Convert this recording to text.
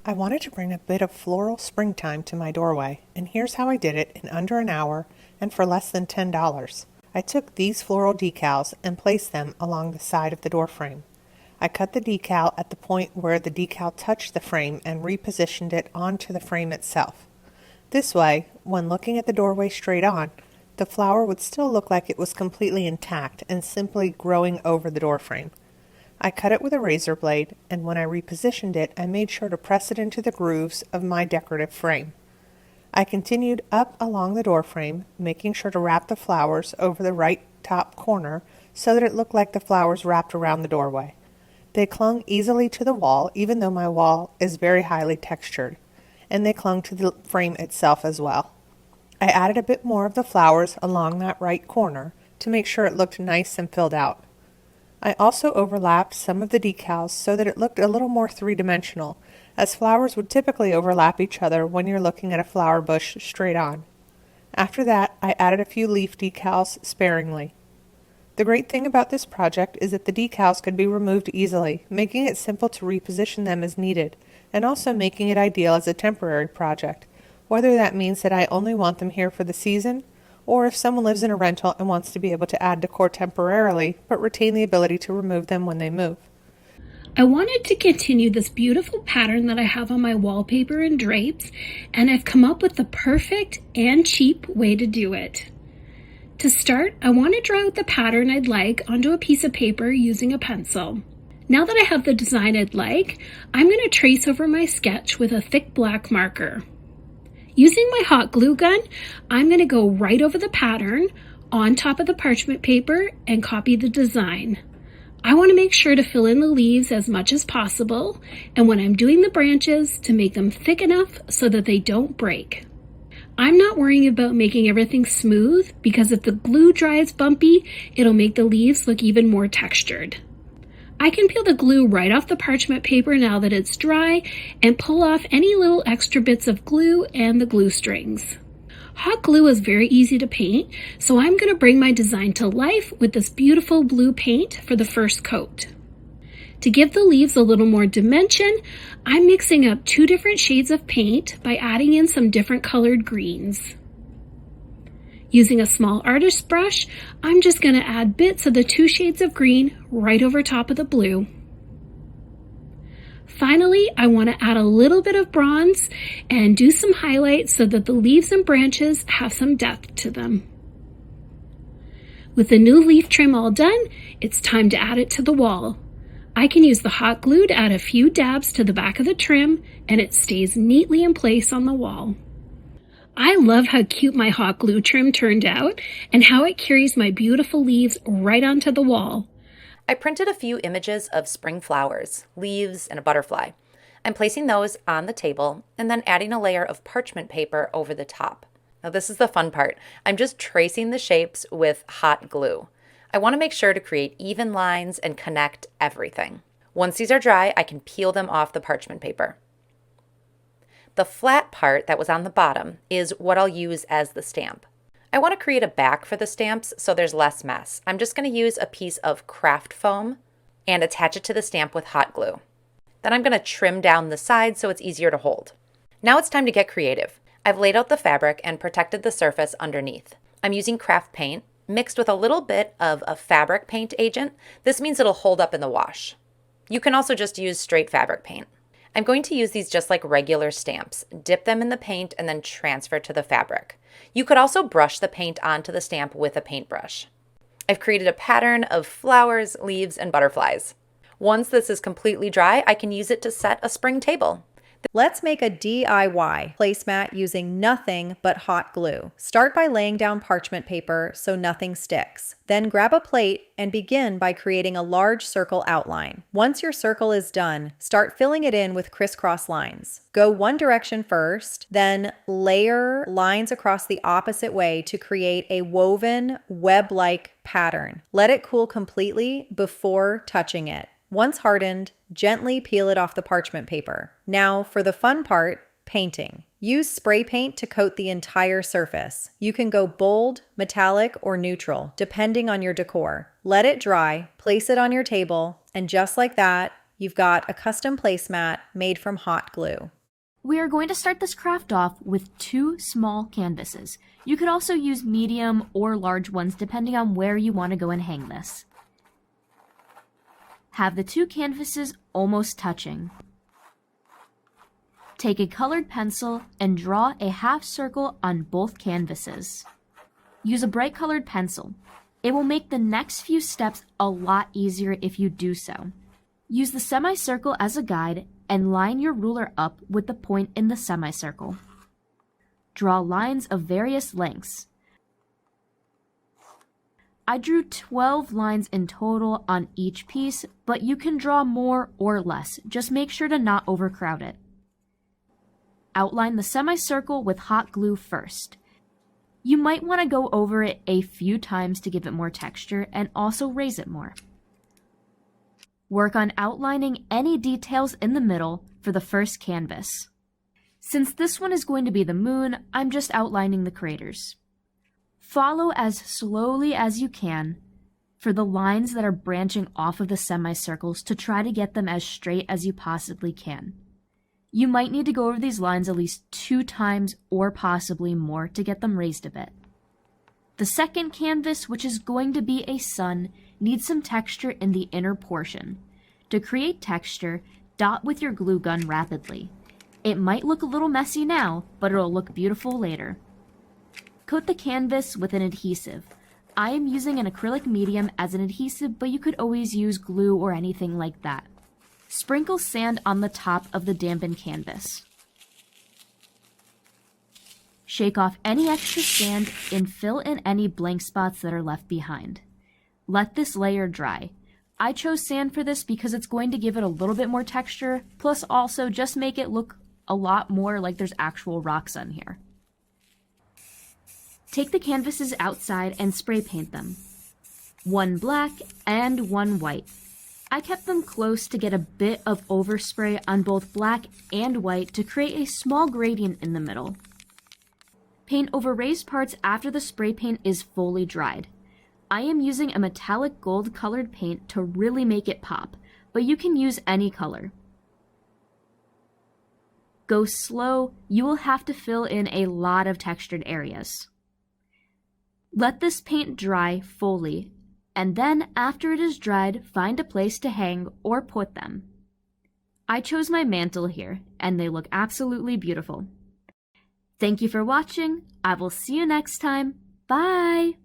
I wanted to bring a bit of floral springtime to my doorway, and here's how I did it in under an hour and for less than $10. I took these floral decals and placed them along the side of the door frame. I cut the decal at the point where the decal touched the frame and repositioned it onto the frame itself. This way, when looking at the doorway straight on, the flower would still look like it was completely intact and simply growing over the door frame. I cut it with a razor blade, and when I repositioned it, I made sure to press it into the grooves of my decorative frame. I continued up along the door frame, making sure to wrap the flowers over the right top corner so that it looked like the flowers wrapped around the doorway. They clung easily to the wall, even though my wall is very highly textured, and they clung to the frame itself as well. I added a bit more of the flowers along that right corner to make sure it looked nice and filled out. I also overlapped some of the decals so that it looked a little more three-dimensional, as flowers would typically overlap each other when you're looking at a flower bush straight on. After that, I added a few leaf decals sparingly. The great thing about this project is that the decals could be removed easily, making it simple to reposition them as needed, and also making it ideal as a temporary project, whether that means that I only want them here for the season, or if someone lives in a rental and wants to be able to add decor temporarily, but retain the ability to remove them when they move. I wanted to continue this beautiful pattern that I have on my wallpaper and drapes, and I've come up with the perfect and cheap way to do it. To start, I want to draw out the pattern I'd like onto a piece of paper using a pencil. Now that I have the design I'd like, I'm going to trace over my sketch with a thick black marker. Using my hot glue gun, I'm going to go right over the pattern on top of the parchment paper and copy the design. I want to make sure to fill in the leaves as much as possible, and when I'm doing the branches, to make them thick enough so that they don't break. I'm not worrying about making everything smooth because if the glue dries bumpy, it'll make the leaves look even more textured. I can peel the glue right off the parchment paper now that it's dry and pull off any little extra bits of glue and the glue strings. Hot glue is very easy to paint, so I'm going to bring my design to life with this beautiful blue paint for the first coat. To give the leaves a little more dimension, I'm mixing up 2 different shades of paint by adding in some different colored greens. Using a small artist's brush, I'm just going to add bits of the 2 shades of green right over top of the blue. Finally, I want to add a little bit of bronze and do some highlights so that the leaves and branches have some depth to them. With the new leaf trim all done, it's time to add it to the wall. I can use the hot glue to add a few dabs to the back of the trim, and it stays neatly in place on the wall. I love how cute my hot glue trim turned out and how it carries my beautiful leaves right onto the wall. I printed a few images of spring flowers, leaves, and a butterfly. I'm placing those on the table and then adding a layer of parchment paper over the top. Now this is the fun part. I'm just tracing the shapes with hot glue. I want to make sure to create even lines and connect everything. Once these are dry, I can peel them off the parchment paper. The flat part that was on the bottom is what I'll use as the stamp. I want to create a back for the stamps so there's less mess. I'm just going to use a piece of craft foam and attach it to the stamp with hot glue. Then I'm going to trim down the sides so it's easier to hold. Now it's time to get creative. I've laid out the fabric and protected the surface underneath. I'm using craft paint mixed with a little bit of a fabric paint agent. This means it'll hold up in the wash. You can also just use straight fabric paint. I'm going to use these just like regular stamps, dip them in the paint, and then transfer to the fabric. You could also brush the paint onto the stamp with a paintbrush. I've created a pattern of flowers, leaves, and butterflies. Once this is completely dry, I can use it to set a spring table. Let's make a DIY placemat using nothing but hot glue. Start by laying down parchment paper so nothing sticks. Then grab a plate and begin by creating a large circle outline. Once your circle is done, start filling it in with crisscross lines. Go one direction first, then layer lines across the opposite way to create a woven web-like pattern. Let it cool completely before touching it. Once hardened, gently peel it off the parchment paper. Now for the fun part, painting. Use spray paint to coat the entire surface. You can go bold, metallic, or neutral, depending on your decor. Let it dry, place it on your table, and just like that, you've got a custom placemat made from hot glue. We are going to start this craft off with 2 small canvases. You could also use medium or large ones depending on where you want to go and hang this. Have the 2 canvases almost touching. Take a colored pencil and draw a half circle on both canvases. Use a bright colored pencil. It will make the next few steps a lot easier if you do so. Use the semicircle as a guide and line your ruler up with the point in the semicircle. Draw lines of various lengths. I drew 12 lines in total on each piece, but you can draw more or less. Just make sure to not overcrowd it. Outline the semicircle with hot glue first. You might want to go over it a few times to give it more texture and also raise it more. Work on outlining any details in the middle for the first canvas. Since this one is going to be the moon, I'm just outlining the craters. Follow as slowly as you can for the lines that are branching off of the semicircles to try to get them as straight as you possibly can. You might need to go over these lines at least 2 times or possibly more to get them raised a bit. The second canvas, which is going to be a sun, needs some texture in the inner portion. To create texture, dot with your glue gun rapidly. It might look a little messy now, but it'll look beautiful later. Coat the canvas with an adhesive. I am using an acrylic medium as an adhesive, but you could always use glue or anything like that. Sprinkle sand on the top of the dampened canvas. Shake off any extra sand and fill in any blank spots that are left behind. Let this layer dry. I chose sand for this because it's going to give it a little bit more texture, plus also just make it look a lot more like there's actual rocks on here. Take the canvases outside and spray paint them. 1 black and 1 white. I kept them close to get a bit of overspray on both black and white to create a small gradient in the middle. Paint over raised parts after the spray paint is fully dried. I am using a metallic gold colored paint to really make it pop, but you can use any color. Go slow, you will have to fill in a lot of textured areas. Let this paint dry fully, and then after it is dried, find a place to hang or put them. I chose my mantle here, and they look absolutely beautiful. Thank you for watching. I will see you next time. Bye!